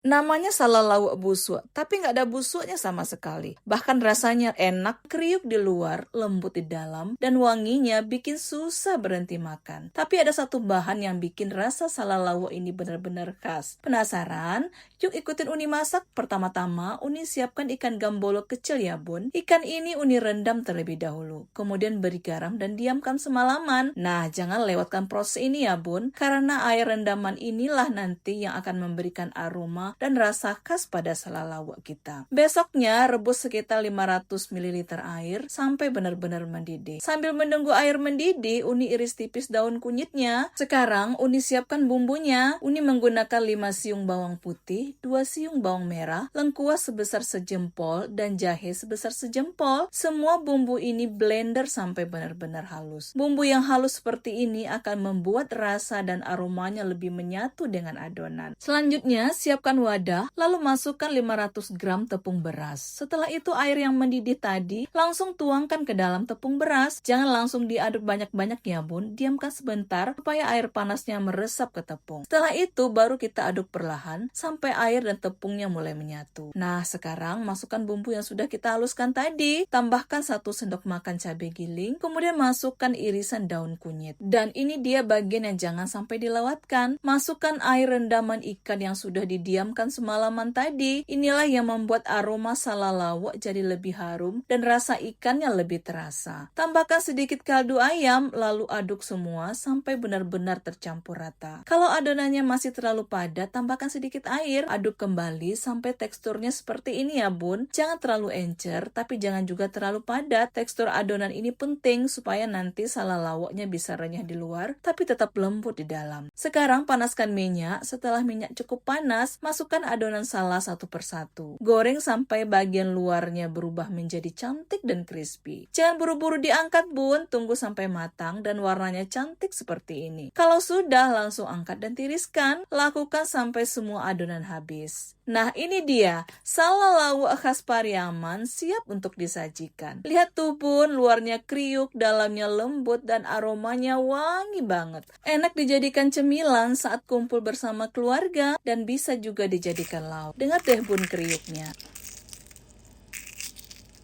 Namanya salalawak busuk, tapi nggak ada busuknya sama sekali. Bahkan rasanya enak, kriuk di luar, lembut di dalam, dan wanginya bikin susah berhenti makan. Tapi ada satu bahan yang bikin rasa salalawak ini benar-benar khas. Penasaran? Yuk ikutin Uni masak. Pertama-tama, Uni siapkan ikan gambolo kecil ya bun. Ikan ini Uni rendam terlebih dahulu. Kemudian beri garam dan diamkan semalaman. Nah, jangan lewatkan proses ini ya bun, karena air rendaman inilah nanti yang akan memberikan aroma dan rasa khas pada salalawak kita. Besoknya rebus sekitar 500 ml air sampai benar-benar mendidih. Sambil menunggu air mendidih, Uni iris tipis daun kunyitnya. Sekarang Uni siapkan bumbunya. Uni menggunakan 5 siung bawang putih, 2 siung bawang merah, lengkuas sebesar sejempol, dan jahe sebesar sejempol. Semua bumbu ini blender sampai benar-benar halus. Bumbu yang halus seperti ini akan membuat rasa dan aromanya lebih menyatu dengan adonan. Selanjutnya, siapkan wadah, lalu masukkan 500 gram tepung beras. Setelah itu air yang mendidih tadi langsung tuangkan ke dalam tepung beras. Jangan langsung diaduk banyak-banyak ya bun, diamkan sebentar supaya air panasnya meresap ke tepung. Setelah itu baru kita aduk perlahan sampai air dan tepungnya mulai menyatu. Nah sekarang masukkan bumbu yang sudah kita haluskan tadi, tambahkan 1 sendok makan cabai giling, kemudian masukkan irisan daun kunyit. Dan ini dia bagian yang jangan sampai dilewatkan. Masukkan air rendaman ikan yang sudah didiamkan semalaman tadi. Inilah yang membuat aroma salalawak jadi lebih harum dan rasa ikannya lebih terasa. Tambahkan sedikit kaldu ayam, lalu aduk semua sampai benar-benar tercampur rata. Kalau adonannya masih terlalu padat, tambahkan sedikit air, aduk kembali sampai teksturnya seperti ini ya bun. Jangan terlalu encer, tapi jangan juga terlalu padat. Tekstur adonan ini penting supaya nanti salalawaknya bisa renyah di luar, tapi tetap lembut di dalam. Sekarang panaskan minyak. Setelah minyak cukup panas, masukkan adonan salah satu persatu. Goreng sampai bagian luarnya berubah menjadi cantik dan crispy. Jangan buru-buru diangkat bun, tunggu sampai matang dan warnanya cantik seperti ini. Kalau sudah, langsung angkat dan tiriskan. Lakukan sampai semua adonan habis. Nah ini dia, salalawak khas Pariaman siap untuk disajikan. Lihat tuh bun, luarnya kriuk, dalamnya lembut, dan aromanya wangi banget. Enak dijadikan cemilan saat kumpul bersama keluarga dan bisa juga dijadikan lauk. Dengar deh bun kriuknya.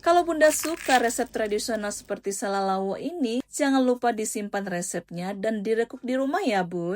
Kalau Bunda suka resep tradisional seperti salalawak ini, jangan lupa disimpan resepnya dan direkuk di rumah ya bun.